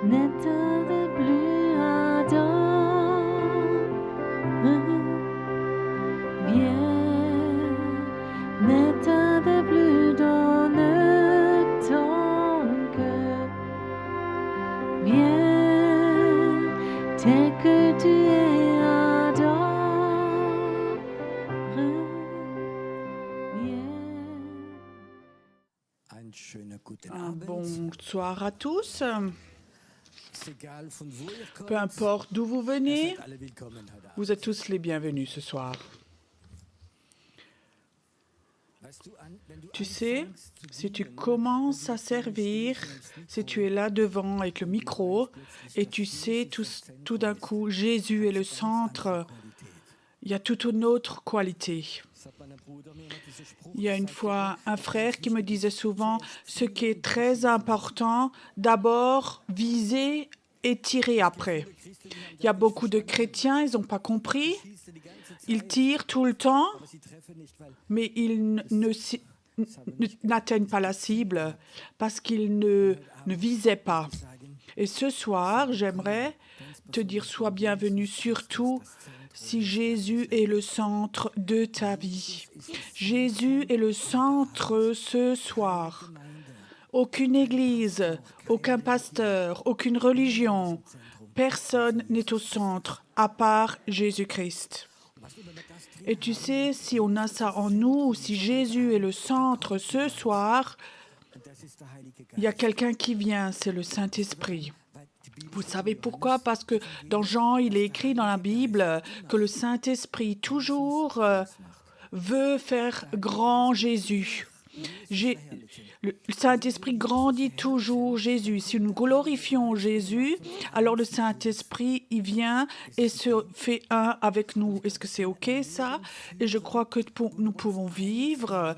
N'état de plus ardent, viens, n'état de plus donne ton cœur, viens, tel que tu es ardent, viens. Un bonsoir à tous. Peu importe d'où vous venez, vous êtes tous les bienvenus ce soir. Tu sais, si tu commences à servir, si tu es là devant avec le micro, et tu sais tout d'un coup, Jésus est le centre, il y a toute une autre qualité. Il y a une fois un frère qui me disait souvent, ce qui est très important, d'abord viser et tirer après. Il y a beaucoup de chrétiens, ils n'ont pas compris, ils tirent tout le temps, mais ils n'atteignent pas la cible parce qu'ils ne visaient pas. Et ce soir, j'aimerais te dire, sois bienvenu surtout si Jésus est le centre de ta vie. Jésus est le centre ce soir. Aucune église, aucun pasteur, aucune religion, personne n'est au centre à part Jésus-Christ. Et tu sais, si on a ça en nous, si Jésus est le centre ce soir, il y a quelqu'un qui vient, c'est le Saint-Esprit. Vous savez pourquoi? Parce que dans Jean, il est écrit dans la Bible que le Saint-Esprit toujours veut faire grand Jésus. Le Saint-Esprit grandit toujours Jésus. Si nous glorifions Jésus, alors le Saint-Esprit, il vient et se fait un avec nous. Est-ce que c'est OK, ça? Et je crois que nous pouvons vivre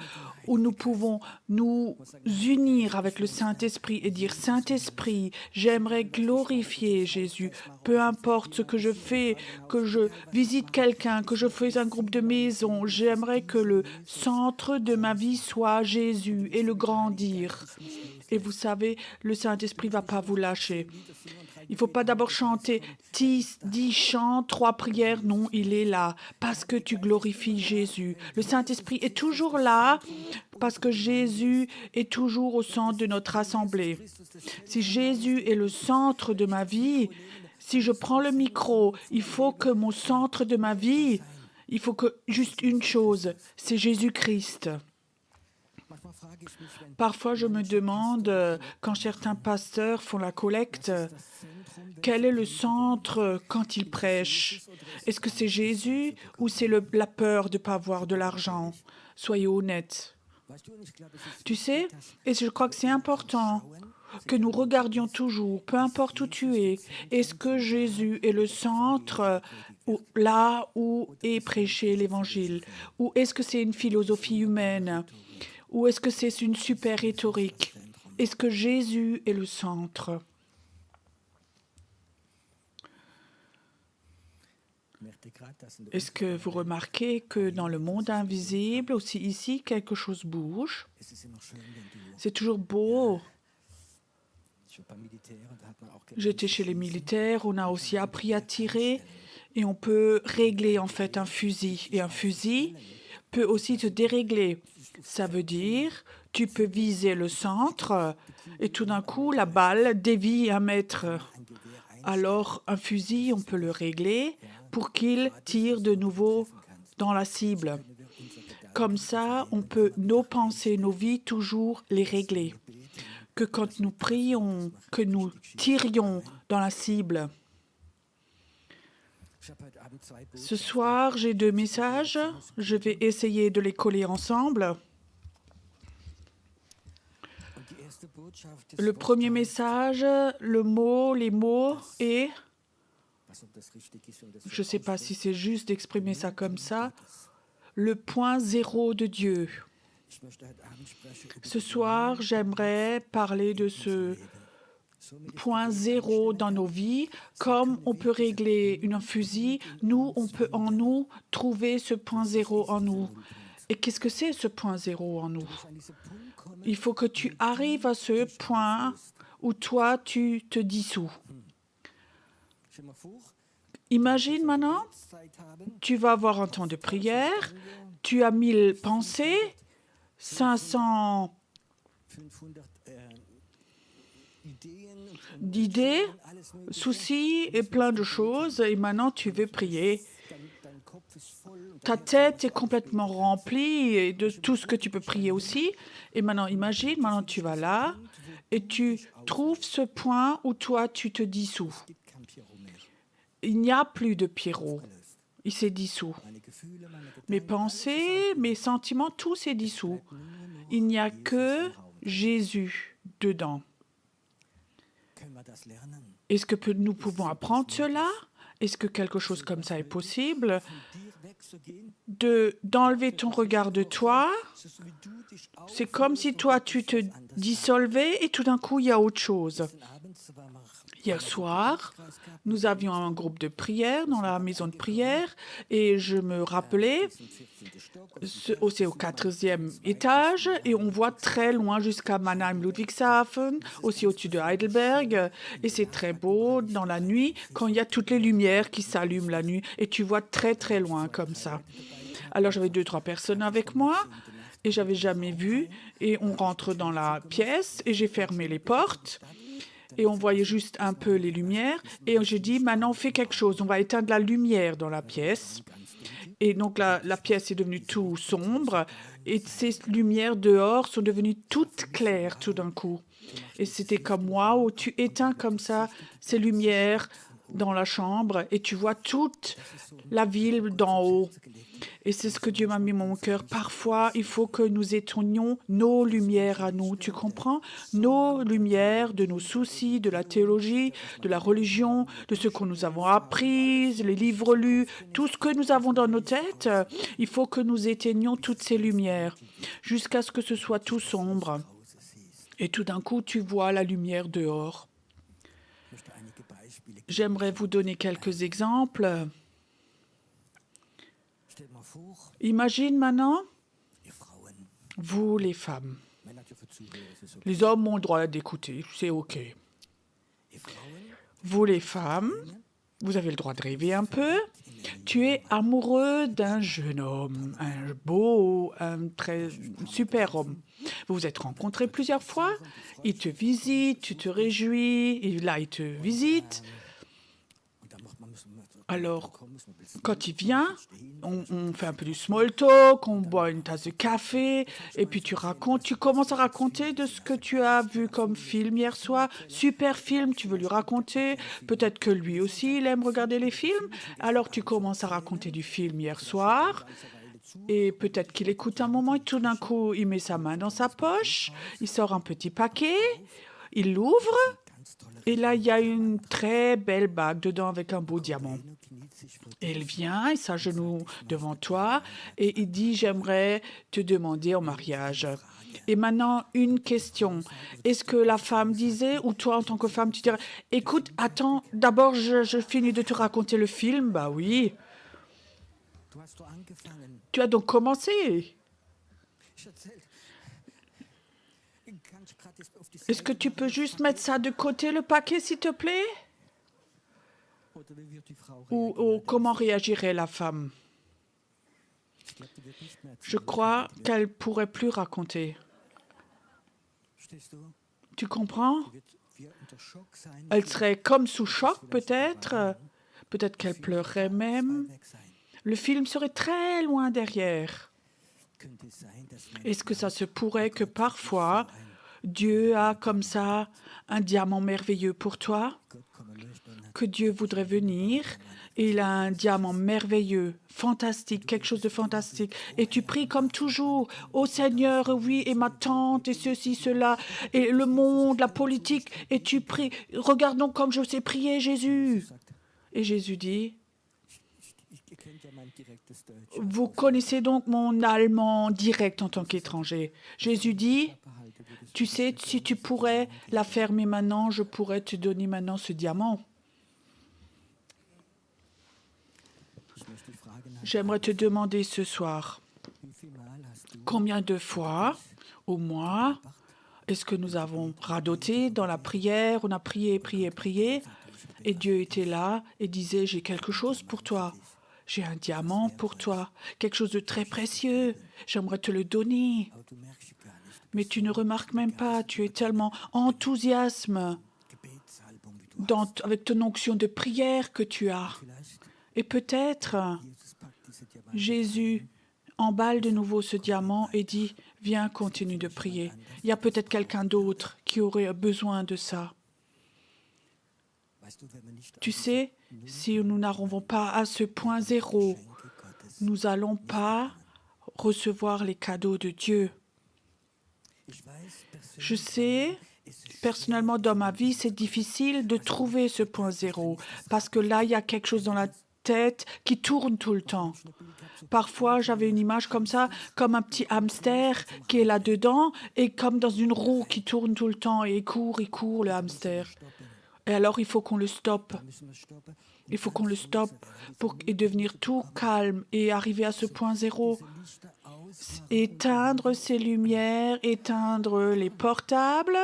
où nous pouvons nous unir avec le Saint-Esprit et dire, Saint-Esprit, j'aimerais glorifier Jésus. Peu importe ce que je fais, que je visite quelqu'un, que je fais un groupe de maison, j'aimerais que le centre de ma vie soit Jésus et le grandir. Et vous savez, le Saint-Esprit ne va pas vous lâcher. Il ne faut pas d'abord chanter 10 chants, 3 prières. Non, il est là parce que tu glorifies Jésus. Le Saint-Esprit est toujours là parce que Jésus est toujours au centre de notre assemblée. Si Jésus est le centre de ma vie, si je prends le micro, il faut que mon centre de ma vie, il faut que juste une chose, c'est Jésus-Christ. Parfois, je me demande, quand certains pasteurs font la collecte, quel est le centre quand ils prêchent? Est-ce que c'est Jésus ou c'est la peur de ne pas avoir de l'argent? Soyez honnêtes. Tu sais, et je crois que c'est important que nous regardions toujours, peu importe où tu es, est-ce que Jésus est le centre là où est prêché l'Évangile? Ou est-ce que c'est une philosophie humaine? Ou est-ce que c'est une super rhétorique? Est-ce que Jésus est le centre? Est-ce que vous remarquez que dans le monde invisible, aussi ici, quelque chose bouge? C'est toujours beau. J'étais chez les militaires, on a aussi appris à tirer et on peut régler en fait un fusil. Et un fusil peut aussi te dérégler. Ça veut dire, tu peux viser le centre et tout d'un coup, la balle dévie 1 mètre. Alors, un fusil, on peut le régler pour qu'il tire de nouveau dans la cible. Comme ça, on peut nos pensées, nos vies, toujours les régler. Que quand nous prions, que nous tirions dans la cible. Ce soir, j'ai 2 messages. Je vais essayer de les coller ensemble. Le premier message, les mots et... Je ne sais pas si c'est juste d'exprimer ça comme ça. Le point zéro de Dieu. Ce soir, j'aimerais parler de ce point zéro dans nos vies. Comme on peut régler un fusil, nous, on peut en nous trouver ce point zéro en nous. Et qu'est-ce que c'est ce point zéro en nous? Il faut que tu arrives à ce point où toi, tu te dissous. Imagine maintenant, tu vas avoir un temps de prière, tu as 1000 pensées, 500 d'idées, soucis et plein de choses, et maintenant tu veux prier. Ta tête est complètement remplie de tout ce que tu peux prier aussi. Et maintenant, imagine, maintenant tu vas là et tu trouves ce point où toi, tu te dissous. Il n'y a plus de Pierrot. Il s'est dissous. Mes pensées, mes sentiments, tout s'est dissous. Il n'y a que Jésus dedans. Est-ce que nous pouvons apprendre cela? Est-ce que quelque chose comme ça est possible? D'enlever ton regard de toi, c'est comme si toi tu te dissolvais et tout d'un coup il y a autre chose. Hier soir, nous avions un groupe de prière dans la maison de prière et je me rappelais, c'est au 4e étage et on voit très loin jusqu'à Mannheim-Ludwigshafen, aussi au-dessus de Heidelberg, et c'est très beau dans la nuit quand il y a toutes les lumières qui s'allument la nuit et tu vois très très loin comme ça. Alors j'avais 2-3 personnes avec moi et j'avais jamais vu et on rentre dans la pièce et j'ai fermé les portes. Et on voyait juste un peu les lumières. Et j'ai dit, maintenant, on fait quelque chose. On va éteindre la lumière dans la pièce. Et donc, la pièce est devenue tout sombre. Et ces lumières dehors sont devenues toutes claires tout d'un coup. Et c'était comme moi, où tu éteins comme ça ces lumières dans la chambre et tu vois toute la ville d'en haut. Et c'est ce que Dieu m'a mis dans mon cœur. Parfois, il faut que nous éteignions nos lumières à nous, tu comprends? Nos lumières de nos soucis, de la théologie, de la religion, de ce que nous avons appris, les livres lus, tout ce que nous avons dans nos têtes. Il faut que nous éteignions toutes ces lumières jusqu'à ce que ce soit tout sombre. Et tout d'un coup, tu vois la lumière dehors. J'aimerais vous donner quelques exemples. Imagine maintenant, vous les femmes. Les hommes ont le droit d'écouter, c'est OK. Vous les femmes, vous avez le droit de rêver un peu. Tu es amoureux d'un jeune homme, un beau, un très super homme. Vous vous êtes rencontrés plusieurs fois, il te visite, tu te réjouis, et là il te visite. Alors, quand il vient, on fait un peu du small talk, on boit une tasse de café, et puis tu commences à raconter de ce que tu as vu comme film hier soir. Super film, tu veux lui raconter. Peut-être que lui aussi, il aime regarder les films. Alors, tu commences à raconter du film hier soir. Et peut-être qu'il écoute un moment et tout d'un coup, il met sa main dans sa poche, il sort un petit paquet, il l'ouvre. Et là, il y a une très belle bague dedans avec un beau diamant. Et il vient, il s'agenouille devant toi et il dit « J'aimerais te demander en mariage ». Et maintenant, une question. Est-ce que la femme disait, ou toi en tant que femme, tu dirais « Écoute, attends, d'abord je finis de te raconter le film ». Bah oui. Tu as donc commencé. Est-ce que tu peux juste mettre ça de côté, le paquet, s'il te plaît? Ou comment réagirait la femme? Je crois qu'elle pourrait plus raconter. Tu comprends? Elle serait comme sous choc, peut-être. Peut-être qu'elle pleurerait même. Le film serait très loin derrière. Est-ce que ça se pourrait que parfois, Dieu a comme ça un diamant merveilleux pour toi? Que Dieu voudrait venir et il a un diamant merveilleux, fantastique, quelque chose de fantastique. Et tu pries comme toujours, ô Seigneur, oui, et ma tante, et ceci, cela, et le monde, la politique, et tu pries, regardons comme je sais prier, Jésus. Et Jésus dit, vous connaissez donc mon allemand direct en tant qu'étranger. Jésus dit, tu sais, si tu pourrais la fermer maintenant, je pourrais te donner maintenant ce diamant. J'aimerais te demander ce soir, Combien de fois, au mois, est-ce que nous avons radoté dans la prière, on a prié, prié, prié, et Dieu était là et disait, j'ai quelque chose pour toi, j'ai un diamant pour toi, quelque chose de très précieux, j'aimerais te le donner. Mais tu ne remarques même pas, tu es tellement enthousiasme avec ton onction de prière que tu as. Et peut-être Jésus emballe de nouveau ce diamant et dit, viens, continue de prier. Il y a peut-être quelqu'un d'autre qui aurait besoin de ça. Tu sais, si nous n'arrivons pas à ce point zéro, nous n'allons pas recevoir les cadeaux de Dieu. Je sais, personnellement, dans ma vie, c'est difficile de trouver ce point zéro parce que là, il y a quelque chose dans la tête qui tourne tout le temps. Parfois, j'avais une image comme ça, comme un petit hamster qui est là-dedans et comme dans une roue qui tourne tout le temps et il court, le hamster. Et alors, il faut qu'on le stoppe. Il faut qu'on le stoppe pour devenir tout calme et arriver à ce point zéro. Éteindre ses lumières, éteindre les portables.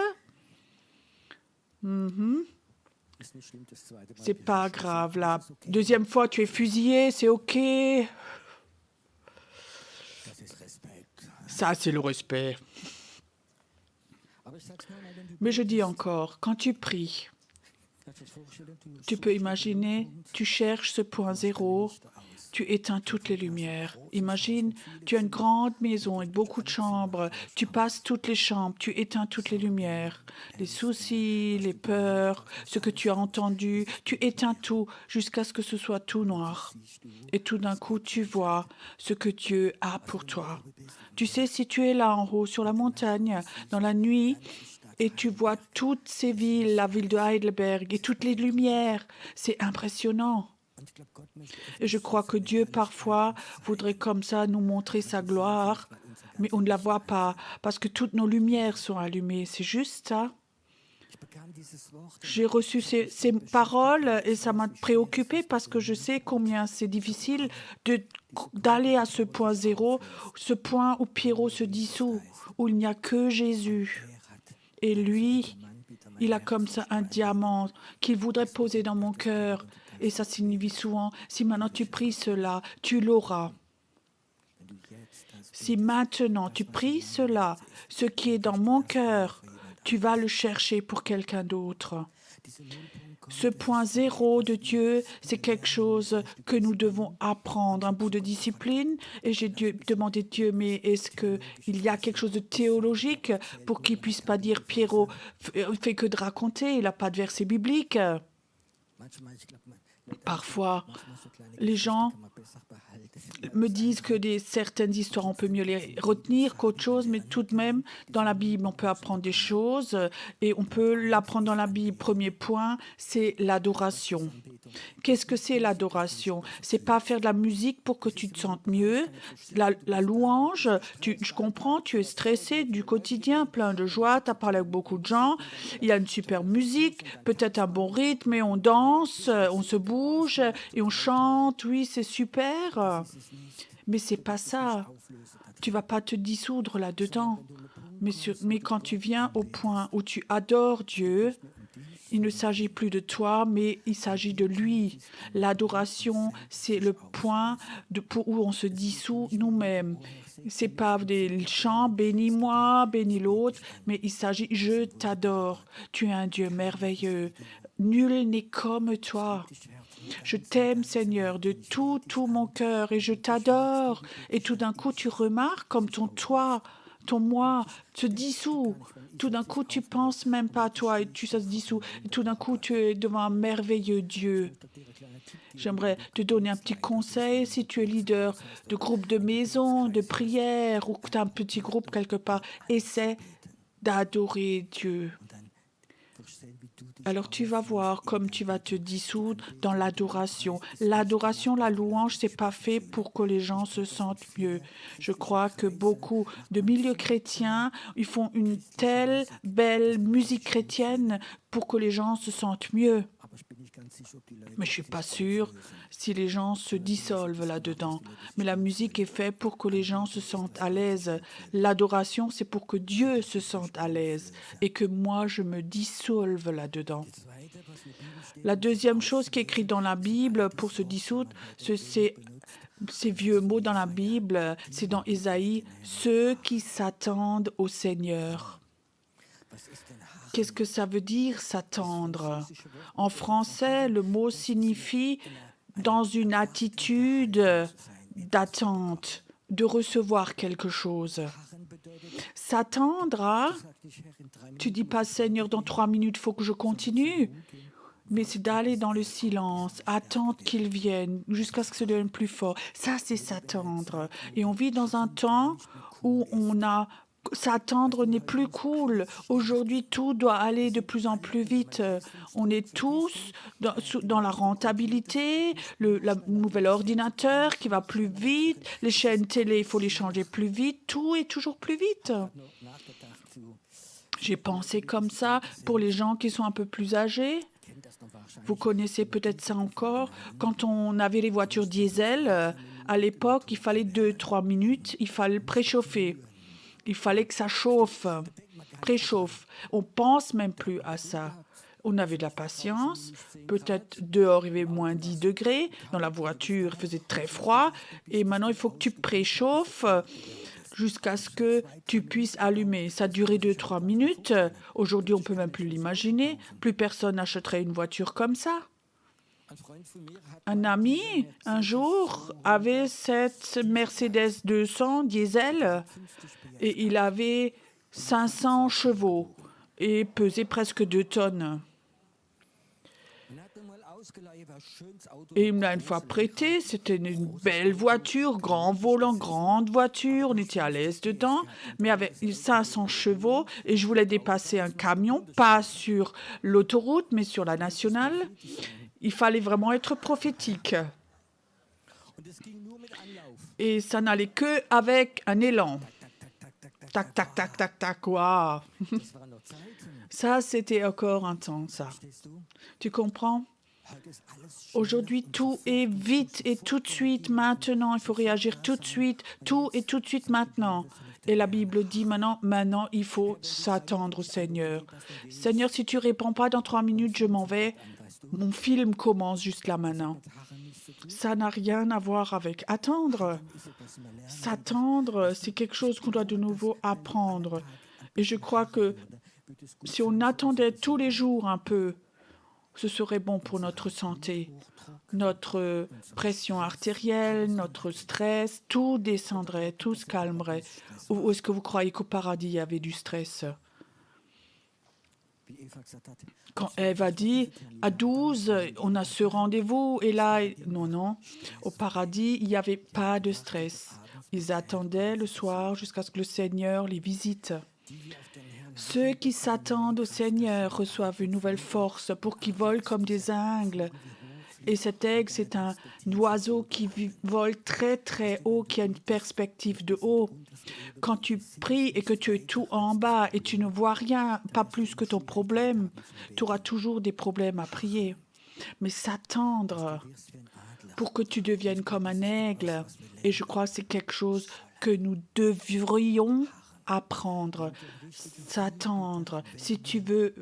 C'est pas grave. La deuxième fois, tu es fusillé, c'est OK. Ça, c'est le respect. Mais je dis encore, quand tu pries, tu peux imaginer, tu cherches ce point zéro, tu éteins toutes les lumières. Imagine, tu as une grande maison avec beaucoup de chambres, tu passes toutes les chambres, tu éteins toutes les lumières, les soucis, les peurs, ce que tu as entendu, tu éteins tout jusqu'à ce que ce soit tout noir. Et tout d'un coup, tu vois ce que Dieu a pour toi. Tu sais, si tu es là en haut, sur la montagne, dans la nuit, et tu vois toutes ces villes, la ville de Heidelberg et toutes les lumières, c'est impressionnant. Et je crois que Dieu, parfois, voudrait comme ça nous montrer sa gloire, mais on ne la voit pas, parce que toutes nos lumières sont allumées. C'est juste ça. J'ai reçu ces paroles et ça m'a préoccupée parce que je sais combien c'est difficile d'aller à ce point zéro, ce point où Pierrot se dissout, où il n'y a que Jésus. Et lui, il a comme ça un diamant qu'il voudrait poser dans mon cœur. Et ça signifie souvent, si maintenant tu pries cela, tu l'auras. Si maintenant tu pries cela, ce qui est dans mon cœur, tu vas le chercher pour quelqu'un d'autre. Ce point zéro de Dieu, c'est quelque chose que nous devons apprendre, un bout de discipline. Et j'ai demandé à Dieu, mais est-ce qu'il y a quelque chose de théologique pour qu'il ne puisse pas dire Pierrot fait que de raconter, il n'a pas de verset biblique. Parfois, les gens me disent que certaines histoires, on peut mieux les retenir qu'autre chose, mais tout de même, dans la Bible, on peut apprendre des choses et on peut l'apprendre dans la Bible. Premier point, c'est l'adoration. Qu'est-ce que c'est l'adoration? C'est pas faire de la musique pour que tu te sentes mieux. La louange, je comprends, tu es stressé du quotidien, plein de joie, tu as parlé avec beaucoup de gens, il y a une super musique, peut-être un bon rythme et on danse, on se bouge et on chante, oui, c'est super. Mais c'est pas ça. Tu vas pas te dissoudre là-dedans. Mais quand tu viens au point où tu adores Dieu, il ne s'agit plus de toi, mais il s'agit de lui. L'adoration, c'est le point où on se dissout nous-mêmes. C'est pas des chants, bénis-moi, bénis l'autre, mais il s'agit, je t'adore. Tu es un Dieu merveilleux. Nul n'est comme toi. Je t'aime, Seigneur, de tout mon cœur et je t'adore. Et tout d'un coup, tu remarques comme ton moi se dissout. Tout d'un coup, tu penses même pas à toi et ça se dissout. Et tout d'un coup, tu es devant un merveilleux Dieu. J'aimerais te donner un petit conseil si tu es leader de groupe de maison, de prière ou que tu as un petit groupe quelque part. Essaie d'adorer Dieu. Alors tu vas voir comme tu vas te dissoudre dans l'adoration. L'adoration, la louange, c'est pas fait pour que les gens se sentent mieux. Je crois que beaucoup de milieux chrétiens, ils font une telle belle musique chrétienne pour que les gens se sentent mieux. Mais je suis pas sûre si les gens se dissolvent là-dedans. Mais la musique est faite pour que les gens se sentent à l'aise. L'adoration, c'est pour que Dieu se sente à l'aise et que moi, je me dissolve là-dedans. La deuxième chose qui est écrite dans la Bible pour se dissoudre, c'est ces vieux mots dans la Bible, c'est dans Ésaïe, ceux qui s'attendent au Seigneur. Qu'est-ce que ça veut dire, s'attendre? En français, le mot signifie dans une attitude d'attente, de recevoir quelque chose. S'attendre à, tu dis pas Seigneur, dans 3 minutes, il faut que je continue. Mais c'est d'aller dans le silence, attendre qu'il vienne, jusqu'à ce que ça devienne plus fort. Ça, c'est s'attendre. Et on vit dans un temps où s'attendre n'est plus cool. Aujourd'hui, tout doit aller de plus en plus vite. On est tous dans la rentabilité, le nouvel ordinateur qui va plus vite, les chaînes télé, il faut les changer plus vite. Tout est toujours plus vite. J'ai pensé comme ça pour les gens qui sont un peu plus âgés. Vous connaissez peut-être ça encore. Quand on avait les voitures diesel, à l'époque, il fallait 2-3 minutes, il fallait préchauffer. Il fallait que ça chauffe, préchauffe. On pense même plus à ça. On avait de la patience. Peut-être dehors, il y avait moins 10 degrés. Dans la voiture, il faisait très froid. Et maintenant, il faut que tu préchauffes jusqu'à ce que tu puisses allumer. Ça durait 2-3 minutes. Aujourd'hui, on ne peut même plus l'imaginer. Plus personne n'achèterait une voiture comme ça. Un ami, un jour, avait cette Mercedes 200 diesel et il avait 500 chevaux et pesait presque 2 tonnes. Et il me l'a une fois prêté, c'était une belle voiture, grand volant, grande voiture, on était à l'aise dedans, mais avec 500 chevaux, et je voulais dépasser un camion, pas sur l'autoroute, mais sur la nationale. Il fallait vraiment être prophétique. Et ça n'allait que avec un élan. Tac, tac, tac, tac, tac, waouh. Ça, c'était encore un temps, ça. Tu comprends? Aujourd'hui, tout est vite et tout de suite, maintenant. Il faut réagir tout de suite. Tout est tout de suite maintenant. Et la Bible dit maintenant, il faut s'attendre au Seigneur. Seigneur, si tu ne réponds pas dans 3 minutes, je m'en vais. Mon film commence juste là maintenant. Ça n'a rien à voir avec attendre. S'attendre, c'est quelque chose qu'on doit de nouveau apprendre. Et je crois que si on attendait tous les jours un peu, ce serait bon pour notre santé, notre pression artérielle, notre stress, tout descendrait, tout se calmerait. Ou est-ce que vous croyez qu'au paradis, il y avait du stress? Quand Ève a dit, à 12, on a ce rendez-vous, et là, non, au paradis, il n'y avait pas de stress. Ils attendaient le soir jusqu'à ce que le Seigneur les visite. Ceux qui s'attendent au Seigneur reçoivent une nouvelle force pour qu'ils volent comme des aigles. Et cet aigle, c'est un oiseau qui vole très très haut, qui a une perspective de haut. Quand tu pries et que tu es tout en bas et tu ne vois rien, pas plus que ton problème, tu auras toujours des problèmes à prier. Mais s'attendre pour que tu deviennes comme un aigle, et je crois que c'est quelque chose que nous devrions apprendre, s'attendre, si tu veux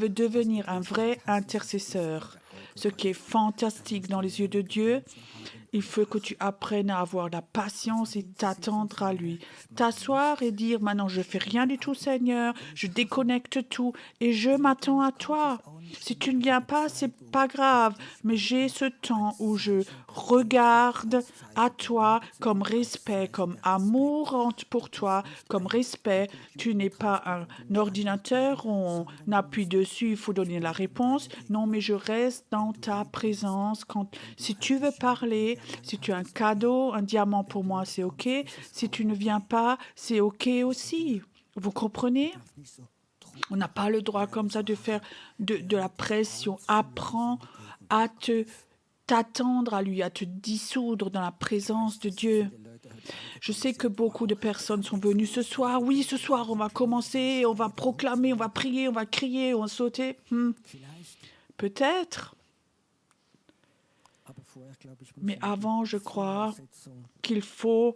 devenir un vrai intercesseur. Ce qui est fantastique dans les yeux de Dieu, il faut que tu apprennes à avoir la patience et t'attendre à lui. T'asseoir et dire, maintenant je ne fais rien du tout Seigneur, je déconnecte tout et je m'attends à toi. Si tu ne viens pas, c'est pas grave, mais j'ai ce temps où je regarde à toi comme respect, comme amour pour toi, comme respect. Tu n'es pas un ordinateur, on appuie dessus, il faut donner la réponse. Non, mais je reste dans ta présence. Si tu veux parler, si tu as un cadeau, un diamant pour moi, c'est OK. Si tu ne viens pas, c'est OK aussi. Vous comprenez? On n'a pas le droit comme ça de faire de la pression. Apprends à t'attendre à lui, à te dissoudre dans la présence de Dieu. Je sais que beaucoup de personnes sont venues ce soir. Oui, ce soir, on va commencer, on va proclamer, on va prier, on va crier, on va sauter. Peut-être. Mais avant, je crois qu'il faut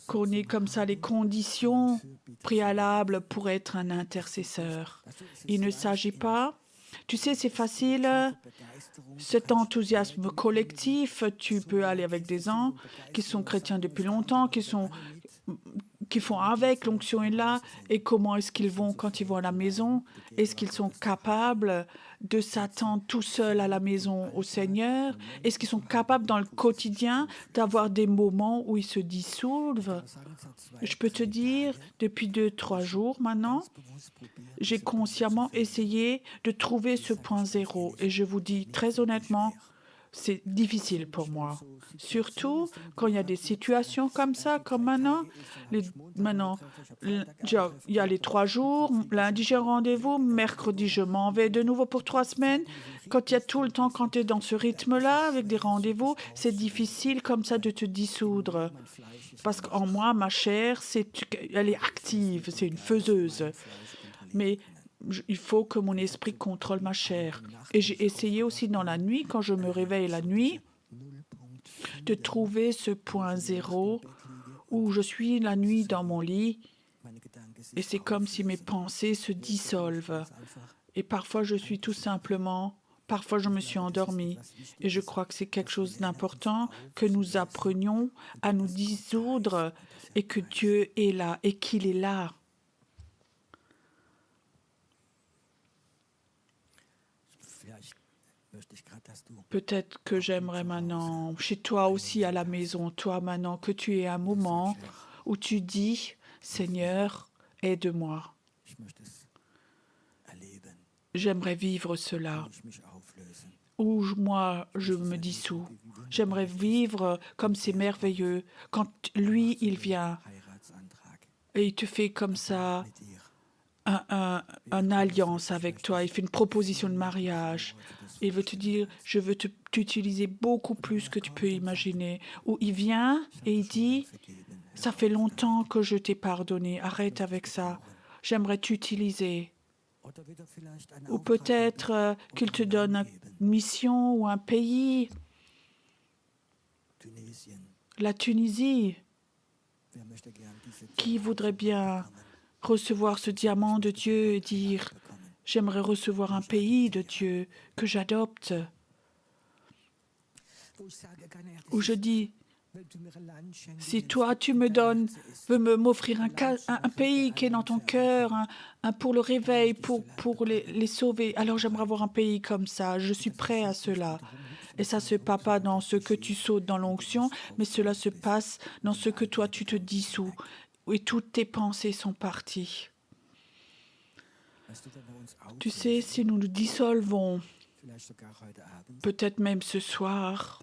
qu'on ait comme ça les conditions préalables pour être un intercesseur. Il ne s'agit pas, tu sais, c'est facile, cet enthousiasme collectif, tu peux aller avec des gens qui sont chrétiens depuis longtemps, qui font avec, l'onction est là, et comment est-ce qu'ils vont quand ils vont à la maison? Est-ce qu'ils sont capables de s'attendre tout seuls à la maison au Seigneur? Est-ce qu'ils sont capables dans le quotidien d'avoir des moments où ils se dissolvent? Je peux te dire, depuis 2, 3 jours maintenant, j'ai consciemment essayé de trouver ce point zéro. Et je vous dis très honnêtement, c'est difficile pour moi. Surtout quand il y a des situations comme ça, comme maintenant. Maintenant, il y a les 3 jours. Lundi, j'ai rendez-vous. Mercredi, je m'en vais de nouveau pour 3 semaines. Quand il y a tout le temps, quand tu es dans ce rythme-là, avec des rendez-vous, c'est difficile comme ça de te dissoudre. Parce qu'en moi, ma chair, elle est active, c'est une faiseuse. Mais il faut que mon esprit contrôle ma chair. Et j'ai essayé aussi dans la nuit, quand je me réveille la nuit, de trouver ce point zéro où je suis la nuit dans mon lit et c'est comme si mes pensées se dissolvent. Et parfois je suis tout simplement, parfois je me suis endormie. Et je crois que c'est quelque chose d'important que nous apprenions à nous dissoudre et que Dieu est là et qu'il est là. Peut-être que j'aimerais maintenant, chez toi aussi à la maison, toi maintenant, que tu aies un moment où tu dis, Seigneur, aide-moi. J'aimerais vivre cela, où moi je me dissous. J'aimerais vivre comme c'est merveilleux, quand lui, il vient et il te fait comme ça une alliance avec toi, il fait une proposition de mariage. Il veut te dire, je veux t'utiliser beaucoup plus que tu peux imaginer. Ou il vient et il dit, ça fait longtemps que je t'ai pardonné, arrête avec ça. J'aimerais t'utiliser. Ou peut-être qu'il te donne une mission ou un pays. La Tunisie. Qui voudrait bien recevoir ce diamant de Dieu et dire « J'aimerais recevoir un pays de Dieu que j'adopte » Où je dis « Si toi tu me donnes, veux m'offrir un pays qui est dans ton cœur, pour le réveil, pour les sauver, alors j'aimerais avoir un pays comme ça, je suis prêt à cela. » Et ça se passe pas dans ce que tu sautes dans l'onction, mais cela se passe dans ce que toi tu te dissous. Et toutes tes pensées sont parties. Tu sais, si nous nous dissolvons, peut-être même ce soir,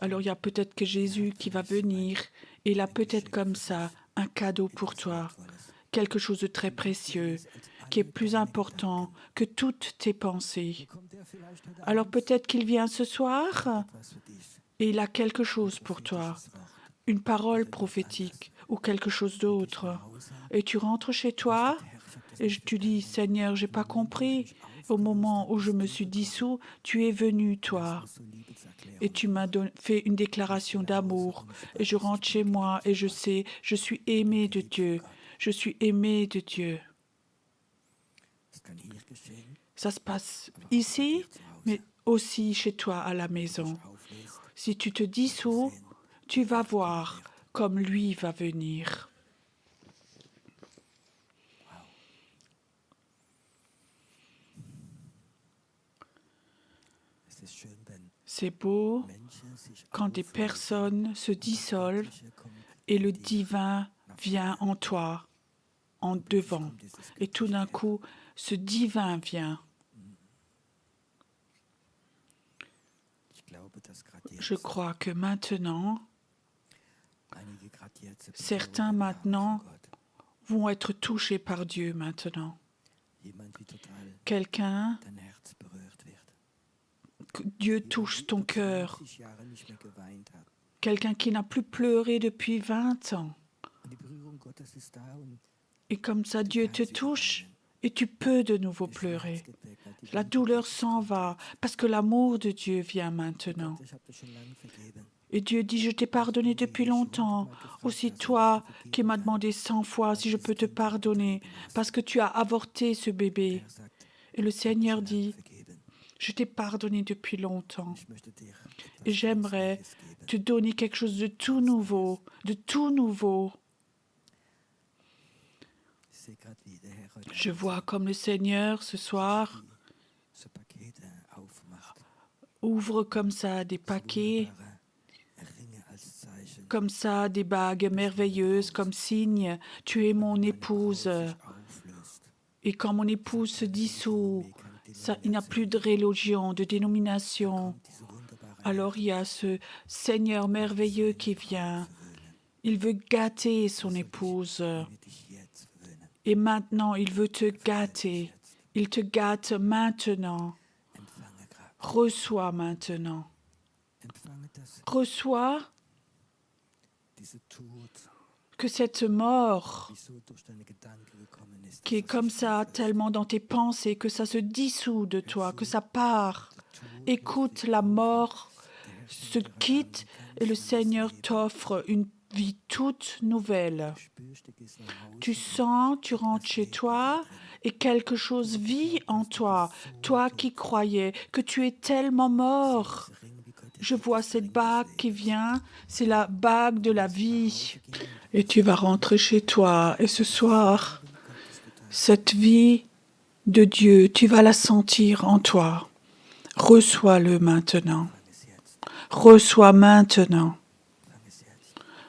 alors il y a peut-être que Jésus qui va venir, et il a peut-être comme ça un cadeau pour toi, quelque chose de très précieux, qui est plus important que toutes tes pensées. Alors peut-être qu'il vient ce soir, et il a quelque chose pour toi, une parole prophétique, ou quelque chose d'autre. Et tu rentres chez toi et tu dis, Seigneur, j'ai pas compris. Au moment où je me suis dissous, tu es venu, toi. Et tu m'as fait une déclaration d'amour. Et je rentre chez moi et je sais, je suis aimé de Dieu. Je suis aimé de Dieu. Ça se passe ici, mais aussi chez toi à la maison. Si tu te dissous, tu vas voir comme lui va venir. C'est beau quand des personnes se dissolvent et le divin vient en toi, en devant. Et tout d'un coup, ce divin vient. Je crois que maintenant, certains maintenant vont être touchés par Dieu maintenant. Quelqu'un, Dieu touche ton cœur. Quelqu'un qui n'a plus pleuré depuis 20 ans. Et comme ça, Dieu te touche Et tu peux de nouveau pleurer. La douleur s'en va parce que l'amour de Dieu vient maintenant. Et Dieu dit, je t'ai pardonné depuis longtemps. Aussi toi qui m'as demandé 100 fois si je peux te pardonner parce que tu as avorté ce bébé. Et le Seigneur dit, je t'ai pardonné depuis longtemps. Et j'aimerais te donner quelque chose de tout nouveau, de tout nouveau. Je vois comme le Seigneur ce soir ouvre comme ça des paquets, comme ça des bagues merveilleuses, comme signe, tu es mon épouse. Et quand mon épouse se dissout, il n'y a plus de religion, de dénomination. Alors il y a ce Seigneur merveilleux qui vient. Il veut gâter son épouse. Et maintenant, il veut te gâter. Il te gâte maintenant. Reçois maintenant. Reçois que cette mort qui est comme ça tellement dans tes pensées, que ça se dissout de toi, que ça part. Écoute, la mort se quitte et le Seigneur t'offre une vie toute nouvelle. Tu sens, tu rentres chez toi et quelque chose vit en toi. Toi qui croyais que tu es tellement mort. Je vois cette bague qui vient, c'est la bague de la vie. Et tu vas rentrer chez toi et ce soir, cette vie de Dieu, tu vas la sentir en toi. Reçois-le maintenant. Reçois maintenant.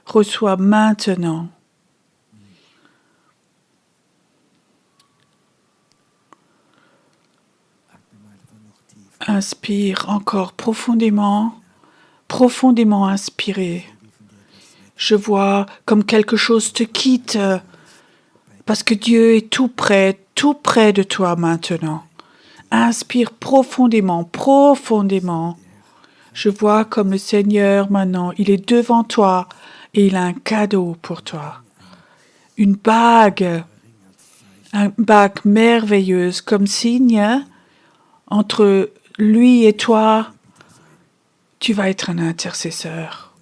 Reçois maintenant. Inspire encore profondément, profondément inspiré. Je vois comme quelque chose te quitte parce que Dieu est tout près de toi maintenant. Inspire profondément, profondément. Je vois comme le Seigneur maintenant, il est devant toi et il a un cadeau pour toi. Une bague merveilleuse comme signe entre lui et toi. Tu vas être un intercesseur.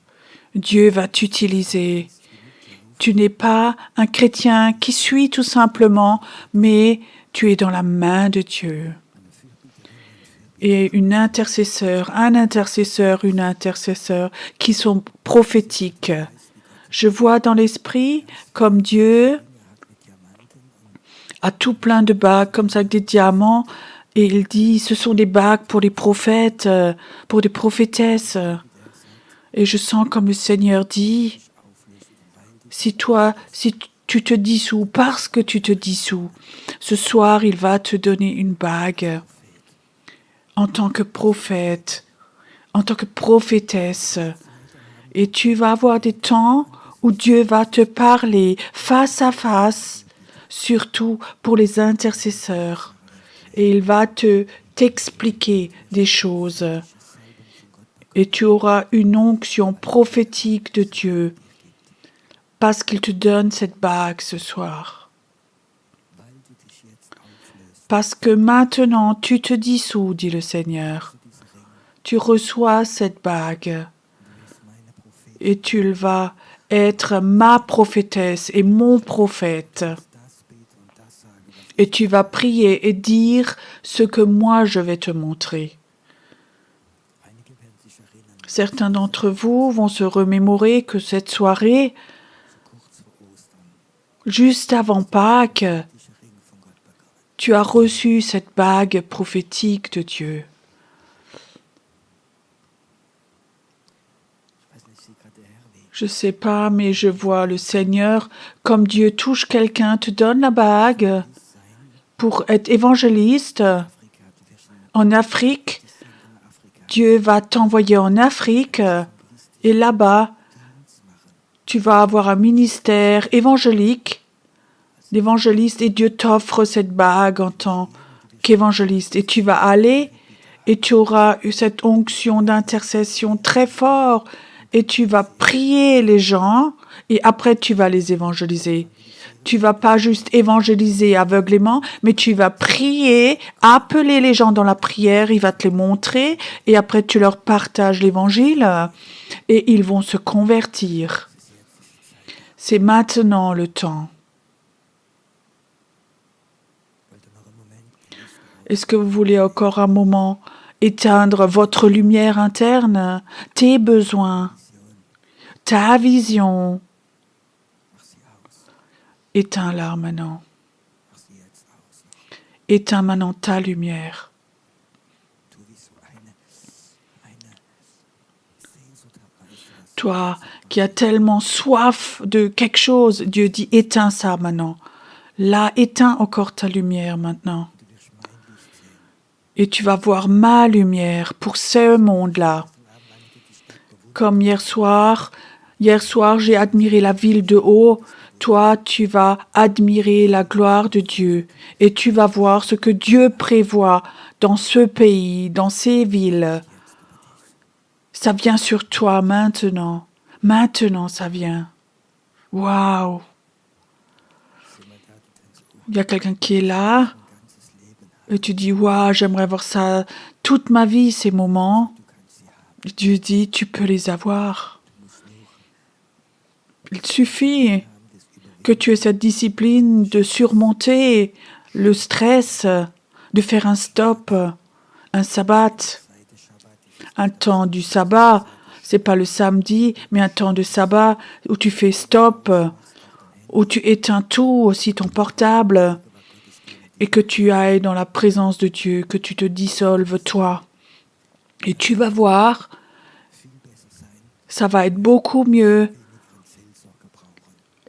Dieu va t'utiliser. Tu n'es pas un chrétien qui suit tout simplement, mais tu es dans la main de Dieu. Et un intercesseur, une intercesseur qui sont prophétiques. Je vois dans l'esprit comme Dieu a tout plein de bagues, comme ça, avec des diamants, et il dit, ce sont des bagues pour les prophètes, pour des prophétesses. Et je sens comme le Seigneur dit, si tu te dissous, parce que tu te dissous, ce soir, il va te donner une bague en tant que prophète, en tant que prophétesse. Et tu vas avoir des temps où Dieu va te parler face à face, surtout pour les intercesseurs. Et il va t'expliquer des choses. Et tu auras une onction prophétique de Dieu parce qu'il te donne cette bague ce soir. Parce que maintenant tu te dissous, dit le Seigneur. Tu reçois cette bague et tu vas être ma prophétesse et mon prophète. Et tu vas prier et dire ce que moi je vais te montrer. Certains d'entre vous vont se remémorer que cette soirée, juste avant Pâques, tu as reçu cette bague prophétique de Dieu. Je ne sais pas, mais je vois le Seigneur, comme Dieu touche quelqu'un, te donne la bague pour être évangéliste en Afrique. Dieu va t'envoyer en Afrique et là-bas, tu vas avoir un ministère évangélique, d'évangéliste, et Dieu t'offre cette bague en tant qu'évangéliste. Et tu vas aller et tu auras eu cette onction d'intercession très forte et tu vas prier les gens et après tu vas les évangéliser. Tu vas pas juste évangéliser aveuglément, mais tu vas prier, appeler les gens dans la prière, il va te les montrer, et après tu leur partages l'évangile, et ils vont se convertir. C'est maintenant le temps. Est-ce que vous voulez encore un moment éteindre votre lumière interne, tes besoins, ta vision? Éteins-la maintenant. Éteins maintenant ta lumière. Toi qui as tellement soif de quelque chose, Dieu dit éteins ça maintenant. Là, éteins encore ta lumière maintenant. Et tu vas voir ma lumière pour ce monde-là. Comme hier soir, j'ai admiré la ville de haut. Toi, tu vas admirer la gloire de Dieu et tu vas voir ce que Dieu prévoit dans ce pays, dans ces villes. Ça vient sur toi maintenant. Maintenant, ça vient. Waouh! Il y a quelqu'un qui est là et tu dis, waouh, j'aimerais voir ça toute ma vie, ces moments. Dieu dit, tu peux les avoir. Il suffit que tu aies cette discipline de surmonter le stress, de faire un stop, un sabbat, un temps du sabbat. C'est pas le samedi, mais un temps de sabbat où tu fais stop, où tu éteins tout, aussi ton portable, et que tu ailles dans la présence de Dieu, que tu te dissolves toi. Et tu vas voir, ça va être beaucoup mieux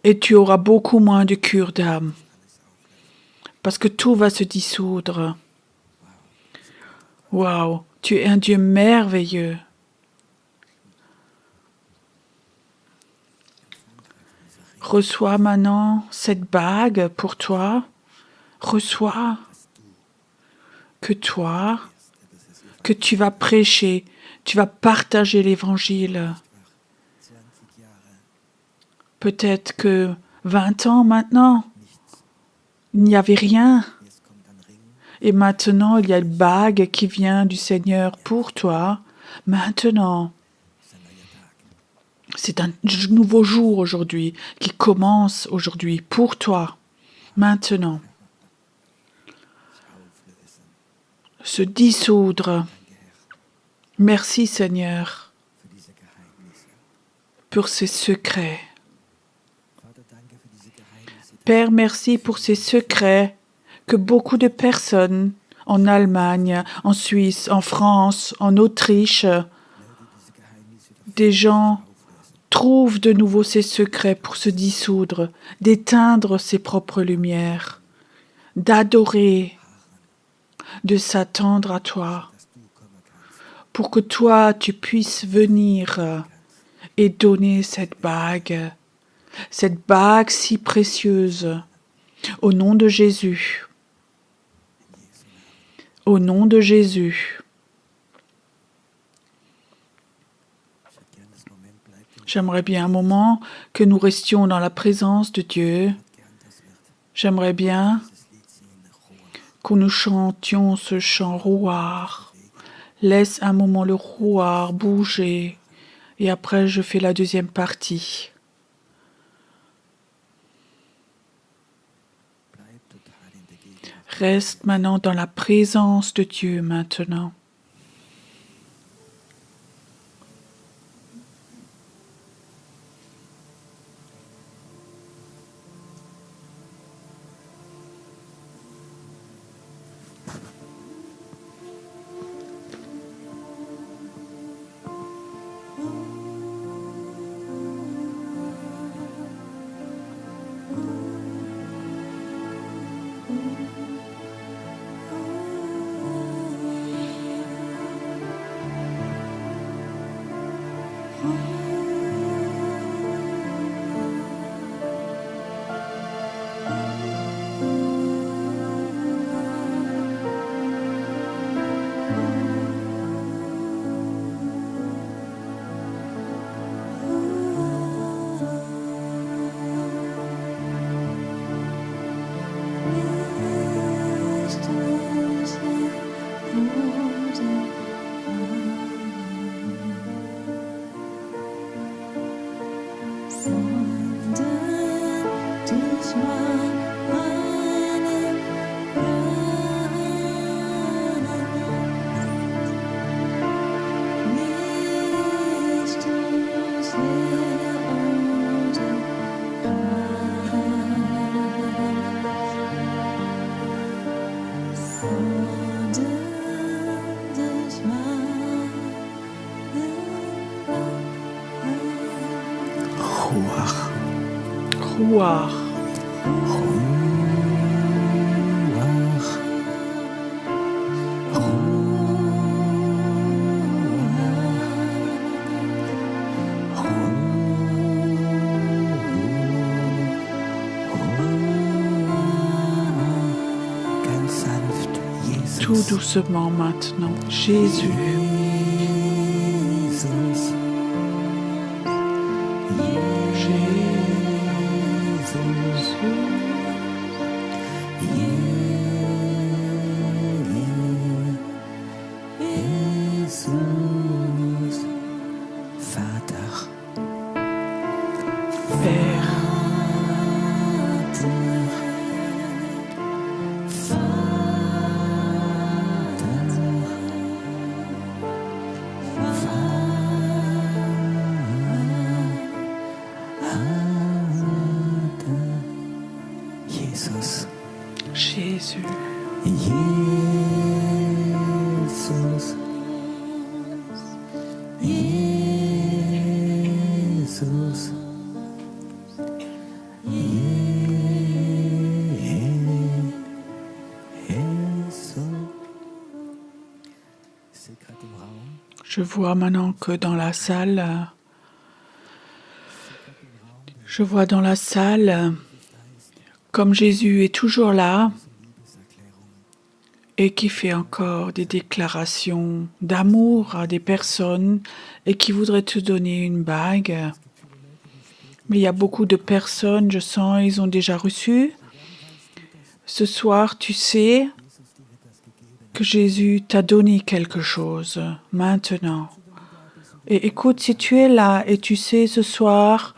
et tu auras beaucoup moins de cure d'âme. Parce que tout va se dissoudre. Waouh, tu es un Dieu merveilleux. Reçois maintenant cette bague pour toi. Reçois que toi, que tu vas prêcher, tu vas partager l'évangile. Peut-être que 20 ans maintenant, il n'y avait rien. Et maintenant, il y a une bague qui vient du Seigneur pour toi. Maintenant, c'est un nouveau jour aujourd'hui qui commence aujourd'hui pour toi. Maintenant, se dissoudre. Merci Seigneur pour ces secrets. Père, merci pour ces secrets que beaucoup de personnes en Allemagne, en Suisse, en France, en Autriche, des gens trouvent de nouveau ces secrets pour se dissoudre, d'éteindre ses propres lumières, d'adorer, de s'attendre à toi, pour que toi, tu puisses venir et donner cette bague si précieuse, au nom de Jésus. Au nom de Jésus. J'aimerais bien un moment que nous restions dans la présence de Dieu. J'aimerais bien que nous chantions ce chant rouard. Laisse un moment le rouard bouger et après je fais la deuxième partie. Reste maintenant dans la présence de Dieu maintenant. Ruach. Ruach. Ganz sanft, Jesus. Tout doucement maintenant. Jésus. Jesus. Jesus. Vater. Père. Jesus. Jésus. Jesus. Jesus. Je vois maintenant que dans la salle, comme Jésus est toujours là et qui fait encore des déclarations d'amour à des personnes et qui voudrait te donner une bague. Mais il y a beaucoup de personnes, je sens, ils ont déjà reçu. Ce soir, tu sais que Jésus t'a donné quelque chose maintenant. Et écoute, si tu es là et tu sais ce soir,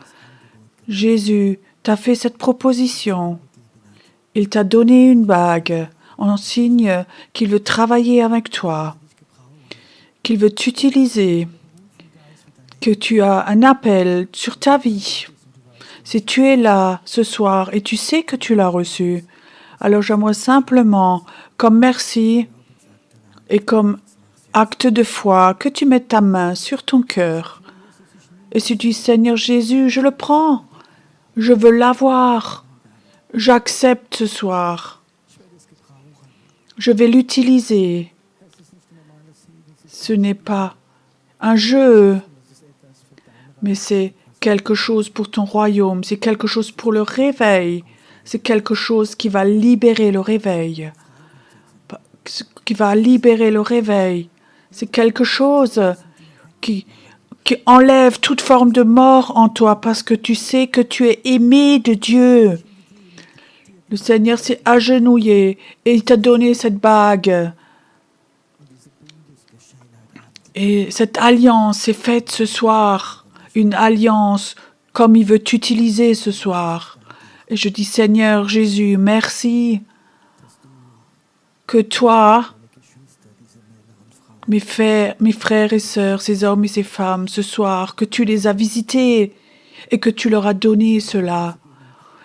Jésus t'a fait cette proposition. Il t'a donné une bague en signe qu'il veut travailler avec toi, qu'il veut t'utiliser, que tu as un appel sur ta vie. Si tu es là ce soir et tu sais que tu l'as reçu, alors j'aimerais simplement, comme merci et comme acte de foi, que tu mettes ta main sur ton cœur. Et si tu dis, Seigneur Jésus, je le prends, je veux l'avoir, j'accepte ce soir, je vais l'utiliser. Ce n'est pas un jeu, mais c'est quelque chose pour ton royaume, c'est quelque chose pour le réveil, c'est quelque chose qui va libérer le réveil, c'est quelque chose qui enlève toute forme de mort en toi parce que tu sais que tu es aimé de Dieu. Le Seigneur s'est agenouillé et il t'a donné cette bague. Et cette alliance est faite ce soir, une alliance comme il veut t'utiliser ce soir. Et je dis, Seigneur Jésus, merci que toi, mes frères et sœurs, ces hommes et ces femmes, ce soir, que tu les as visités et que tu leur as donné cela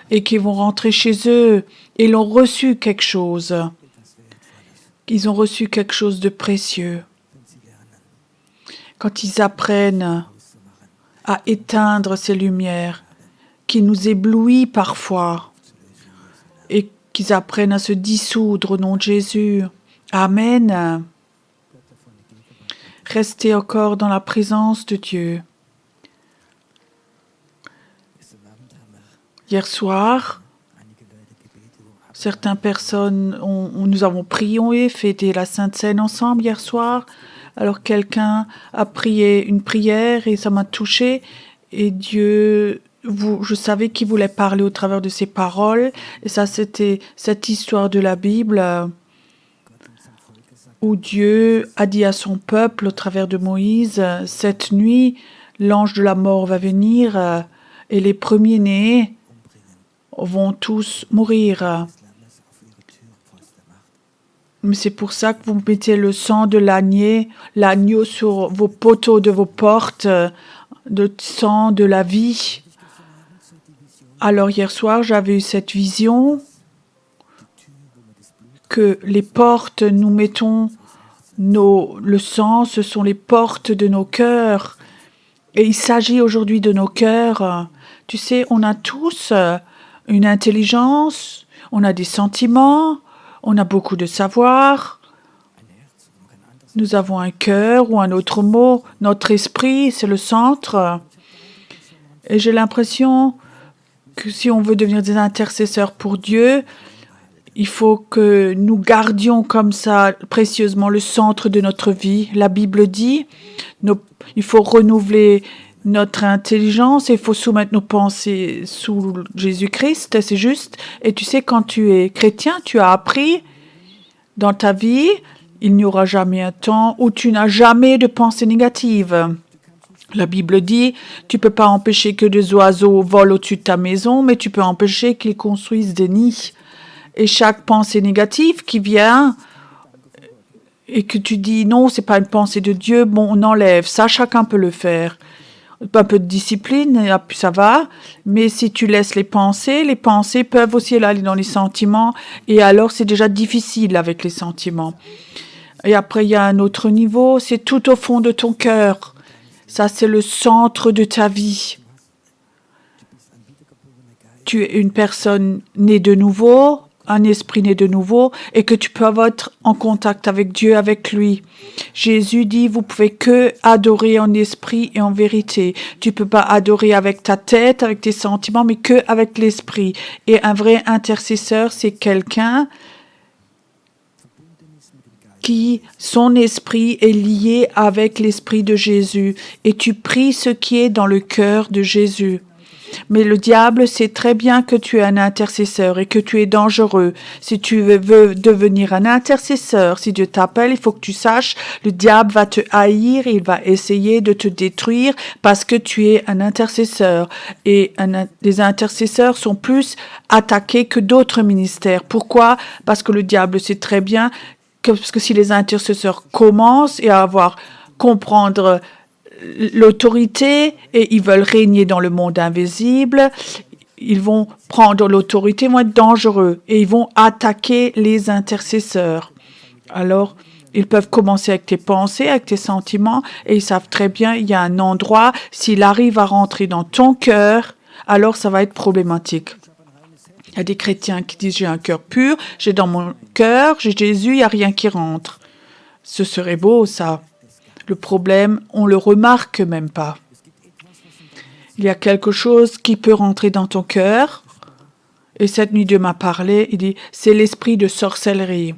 et qu'ils vont rentrer chez eux et ils ont reçu quelque chose. Ils ont reçu quelque chose de précieux. Quand ils apprennent à éteindre ces lumières qui nous éblouissent parfois et qu'ils apprennent à se dissoudre au nom de Jésus. Amen. Restez encore dans la présence de Dieu. Hier soir, certaines personnes, nous avons prié et fêté la Sainte Seine ensemble hier soir. Alors quelqu'un a prié une prière et ça m'a touchée. Et Dieu, je savais qu'il voulait parler au travers de ses paroles. Et ça, c'était cette histoire de la Bible où Dieu a dit à son peuple au travers de Moïse, cette nuit, l'ange de la mort va venir et les premiers-nés vont tous mourir. Mais c'est pour ça que vous mettez le sang de l'agneau sur vos poteaux de vos portes, le sang de la vie. Alors hier soir, j'avais eu cette vision que les portes, nous mettons le sang, ce sont les portes de nos cœurs. Et il s'agit aujourd'hui de nos cœurs. Tu sais, on a tous une intelligence, on a des sentiments, on a beaucoup de savoir. Nous avons un cœur ou un autre mot. Notre esprit, c'est le centre. Et j'ai l'impression que si on veut devenir des intercesseurs pour Dieu, il faut que nous gardions comme ça précieusement le centre de notre vie. La Bible dit, il faut renouveler notre intelligence, il faut soumettre nos pensées sous Jésus-Christ, c'est juste. Et tu sais, quand tu es chrétien, tu as appris dans ta vie, il n'y aura jamais un temps où tu n'as jamais de pensée négative. La Bible dit, tu peux pas empêcher que des oiseaux volent au-dessus de ta maison, mais tu peux empêcher qu'ils construisent des nids. Et chaque pensée négative qui vient et que tu dis non, c'est pas une pensée de Dieu, bon, on enlève. Ça, chacun peut le faire. Un peu de discipline, ça va. Mais si tu laisses les pensées peuvent aussi aller dans les sentiments. Et alors, c'est déjà difficile avec les sentiments. Et après, il y a un autre niveau, c'est tout au fond de ton cœur. Ça, c'est le centre de ta vie. Tu es une personne née de nouveau, un esprit né de nouveau, et que tu peux être en contact avec Dieu, avec lui. Jésus dit, vous pouvez que adorer en esprit et en vérité. Tu peux pas adorer avec ta tête, avec tes sentiments, mais que avec l'esprit. Et un vrai intercesseur, c'est quelqu'un qui, son esprit est lié avec l'esprit de Jésus. Et tu pries ce qui est dans le cœur de Jésus. Mais le diable sait très bien que tu es un intercesseur et que tu es dangereux. Si tu veux devenir un intercesseur, si Dieu t'appelle, il faut que tu saches, le diable va te haïr, il va essayer de te détruire parce que tu es un intercesseur. Et les intercesseurs sont plus attaqués que d'autres ministères. Pourquoi? Parce que le diable sait très bien parce que si les intercesseurs commencent à comprendre l'autorité et ils veulent régner dans le monde invisible, ils vont prendre l'autorité, vont être dangereux et ils vont attaquer les intercesseurs. Alors, ils peuvent commencer avec tes pensées, avec tes sentiments et ils savent très bien, il y a un endroit, s'il arrive à rentrer dans ton cœur, alors ça va être problématique. Il y a des chrétiens qui disent, j'ai un cœur pur, j'ai dans mon cœur, j'ai Jésus, il n'y a rien qui rentre. Ce serait beau, ça. Le problème, on ne le remarque même pas. Il y a quelque chose qui peut rentrer dans ton cœur. Et cette nuit, Dieu m'a parlé, il dit, c'est l'esprit de sorcellerie.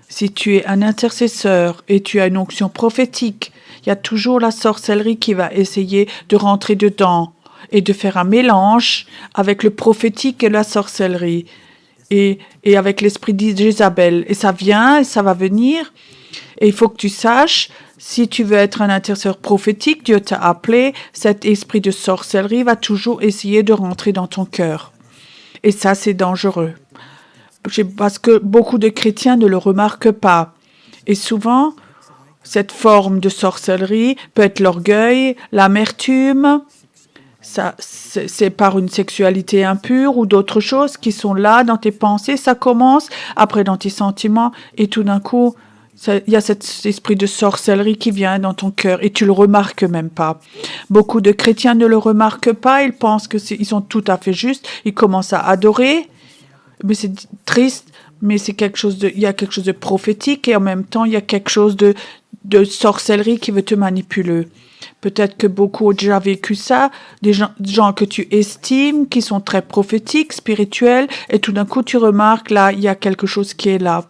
Si tu es un intercesseur et tu as une onction prophétique, il y a toujours la sorcellerie qui va essayer de rentrer dedans et de faire un mélange avec le prophétique et la sorcellerie et avec l'esprit d'Isabelle. Et ça vient et ça va venir. Et il faut que tu saches, si tu veux être un intercesseur prophétique, Dieu t'a appelé, cet esprit de sorcellerie va toujours essayer de rentrer dans ton cœur. Et ça, c'est dangereux. Parce que beaucoup de chrétiens ne le remarquent pas. Et souvent, cette forme de sorcellerie peut être l'orgueil, l'amertume. Ça, c'est par une sexualité impure ou d'autres choses qui sont là dans tes pensées. Ça commence, après dans tes sentiments, et tout d'un coup, il y a cet esprit de sorcellerie qui vient dans ton cœur et tu le remarques même pas. Beaucoup de chrétiens ne le remarquent pas, ils pensent ils sont tout à fait justes, ils commencent à adorer, mais c'est triste, mais il y a quelque chose de prophétique et en même temps il y a quelque chose de sorcellerie qui veut te manipuler. Peut-être que beaucoup ont déjà vécu ça, des gens que tu estimes, qui sont très prophétiques, spirituels, et tout d'un coup tu remarques là, il y a quelque chose qui est là.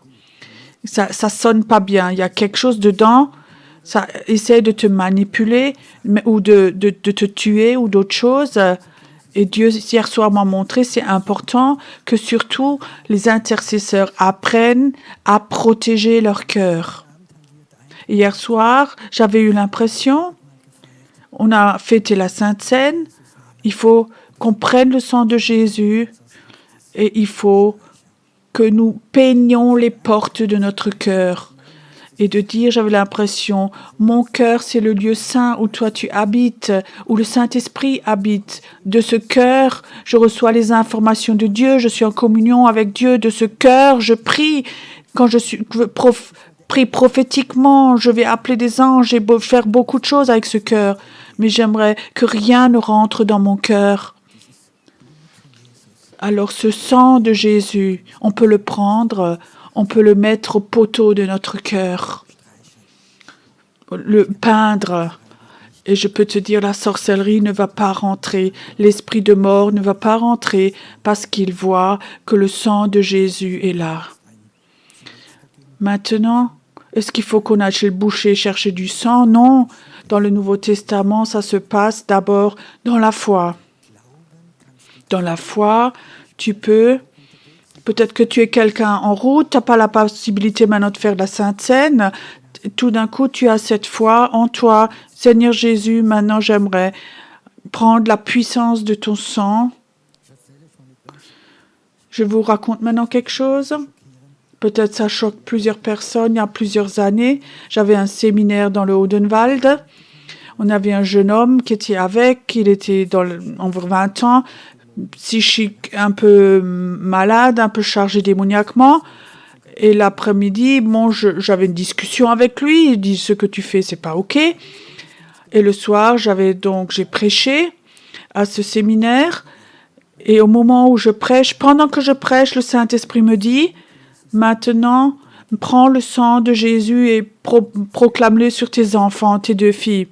Ça sonne pas bien. Il y a quelque chose dedans. Ça essaie de te manipuler ou de te tuer ou d'autres choses. Et Dieu, hier soir, m'a montré, c'est important que surtout les intercesseurs apprennent à protéger leur cœur. Et hier soir, j'avais eu l'impression, on a fêté la Sainte Seine, il faut qu'on prenne le sang de Jésus et il faut que nous peignions les portes de notre cœur. et de dire, j'avais l'impression, mon cœur, c'est le lieu saint où toi tu habites, où le Saint-Esprit habite. De ce cœur, je reçois les informations de Dieu, je suis en communion avec Dieu. De ce cœur, je prie. Quand je prie prophétiquement, je vais appeler des anges et faire beaucoup de choses avec ce cœur. Mais j'aimerais que rien ne rentre dans mon cœur. Alors ce sang de Jésus, on peut le prendre, on peut le mettre au poteau de notre cœur, le peindre. Et je peux te dire, la sorcellerie ne va pas rentrer, l'esprit de mort ne va pas rentrer parce qu'il voit que le sang de Jésus est là. Maintenant, est-ce qu'il faut qu'on aille chez le boucher chercher du sang? Non. Dans le Nouveau Testament, ça se passe d'abord dans la foi. Dans la foi, tu peux... Peut-être que tu es quelqu'un en route, tu n'as pas la possibilité maintenant de faire la Sainte Seine. Tout d'un coup, tu as cette foi en toi. Seigneur Jésus, maintenant j'aimerais prendre la puissance de ton sang. Je vous raconte maintenant quelque chose. Peut-être ça choque plusieurs personnes. Il y a plusieurs années, j'avais un séminaire dans le Odenwald. On avait un jeune homme qui était avec, il était environ 20 ans, psychique, un peu malade, un peu chargé démoniaquement. Et l'après-midi, j'avais une discussion avec lui. Il dit, ce que tu fais, c'est pas OK. Et le soir, j'ai prêché à ce séminaire. Et au moment où je prêche, pendant que je prêche, le Saint-Esprit me dit, maintenant, prends le sang de Jésus et proclame-le sur tes enfants, tes 2 filles.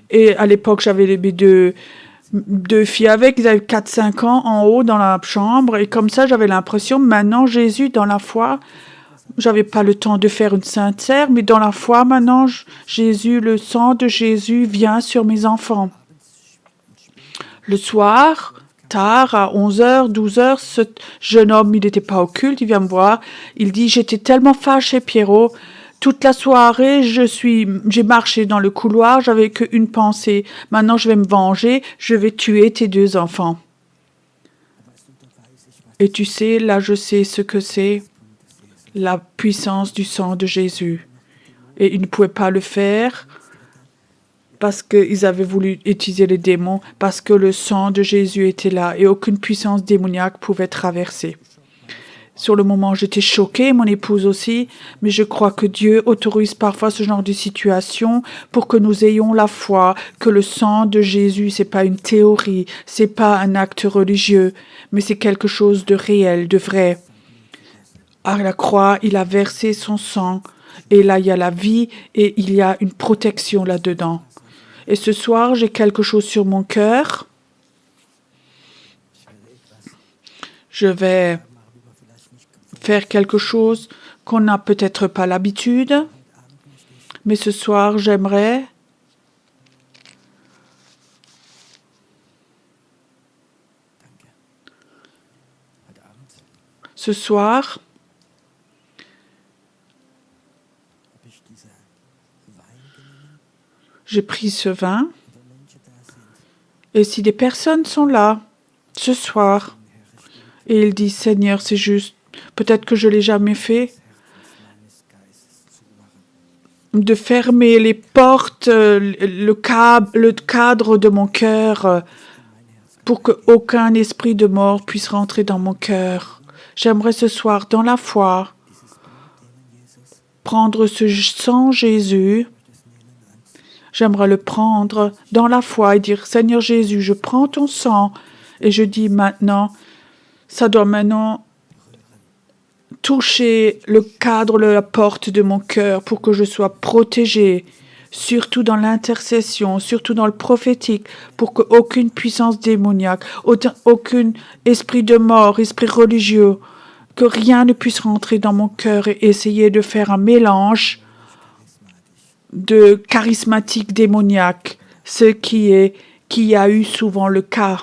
Et à l'époque, j'avais les deux filles avec, ils avaient 4-5 ans en haut dans la chambre. Et comme ça, j'avais l'impression, maintenant, Jésus, dans la foi, j'avais pas le temps de faire une sainte serre, mais dans la foi, maintenant, Jésus, le sang de Jésus vient sur mes enfants. Le soir, tard, à 11h, 12h, ce jeune homme, il n'était pas au culte, il vient me voir. Il dit, j'étais tellement fâché, Pierrot. Toute la soirée, j'ai marché dans le couloir, j'avais qu'une pensée. Maintenant, je vais me venger, je vais tuer tes 2 enfants. Et tu sais, là, je sais ce que c'est, la puissance du sang de Jésus. Et ils ne pouvaient pas le faire parce qu'ils avaient voulu utiliser les démons, parce que le sang de Jésus était là et aucune puissance démoniaque pouvait traverser. Sur le moment, j'étais choquée, mon épouse aussi, mais je crois que Dieu autorise parfois ce genre de situation pour que nous ayons la foi que le sang de Jésus, c'est pas une théorie, c'est pas un acte religieux, mais c'est quelque chose de réel, de vrai. À la croix, il a versé son sang, et là, il y a la vie, et il y a une protection là-dedans. Et ce soir, j'ai quelque chose sur mon cœur. Je vais faire quelque chose qu'on n'a peut-être pas l'habitude, mais ce soir, j'aimerais ce soir, j'ai pris ce vin, et si des personnes sont là ce soir, et ils disent, Seigneur, c'est juste, peut-être que je ne l'ai jamais fait, de fermer les portes, le cadre de mon cœur, pour qu'aucun esprit de mort puisse rentrer dans mon cœur. J'aimerais ce soir, dans la foi, prendre ce sang Jésus. J'aimerais le prendre dans la foi et dire, Seigneur Jésus, je prends ton sang et je dis maintenant, ça doit maintenant toucher le cadre de la porte de mon cœur pour que je sois protégé, surtout dans l'intercession, surtout dans le prophétique, pour qu'aucune puissance démoniaque, aucun esprit de mort, esprit religieux, que rien ne puisse rentrer dans mon cœur et essayer de faire un mélange de charismatique démoniaque, ce qui a eu souvent le cas.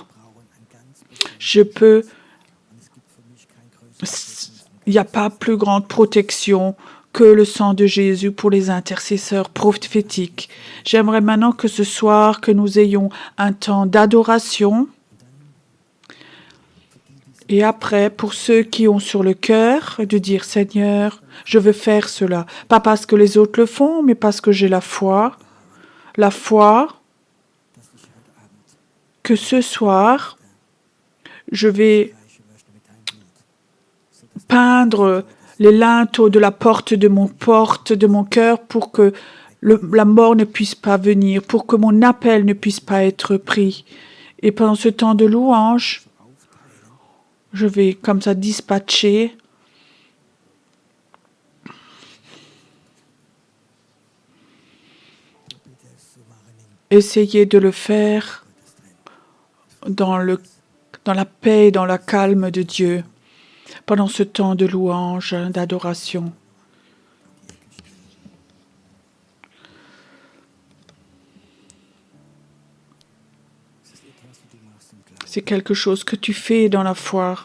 Il n'y a pas plus grande protection que le sang de Jésus pour les intercesseurs prophétiques. J'aimerais maintenant que ce soir, que nous ayons un temps d'adoration Et après, pour ceux qui ont sur le cœur, de dire Seigneur, je veux faire cela. Pas parce que les autres le font, mais parce que j'ai la foi. La foi que ce soir, je vais peindre les linteaux de la porte de mon cœur pour que la mort ne puisse pas venir, pour que mon appel ne puisse pas être pris. Et pendant ce temps de louange, je vais comme ça dispatcher essayer de le faire dans la paix, dans la calme de Dieu, pendant ce temps de louange, d'adoration. C'est quelque chose que tu fais dans la foi.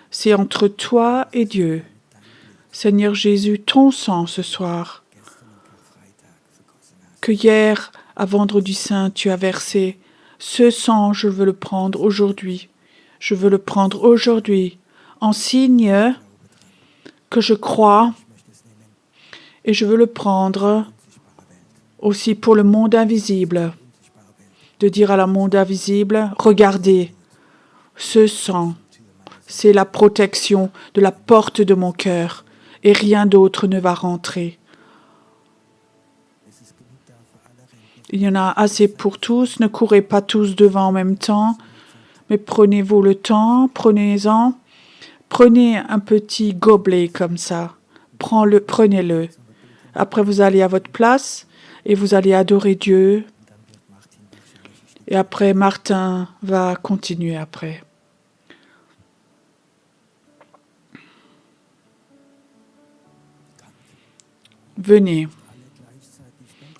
C'est entre toi et Dieu. Seigneur Jésus, ton sang ce soir, que hier, à Vendredi Saint, tu as versé, ce sang, je veux le prendre aujourd'hui. Je veux le prendre aujourd'hui en signe que je crois et je veux le prendre aussi pour le monde invisible. De dire à la monde invisible, regardez, ce sang, c'est la protection de la porte de mon cœur et rien d'autre ne va rentrer. Il y en a assez pour tous, ne courez pas tous devant en même temps, mais prenez-vous le temps, prenez-en, prenez un petit gobelet comme ça, prenez-le. Après vous allez à votre place et vous allez adorer Dieu. Et après Martin va continuer après. Venez.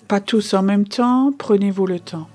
Pas tous en même temps, prenez-vous le temps.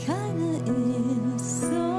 Keine ist so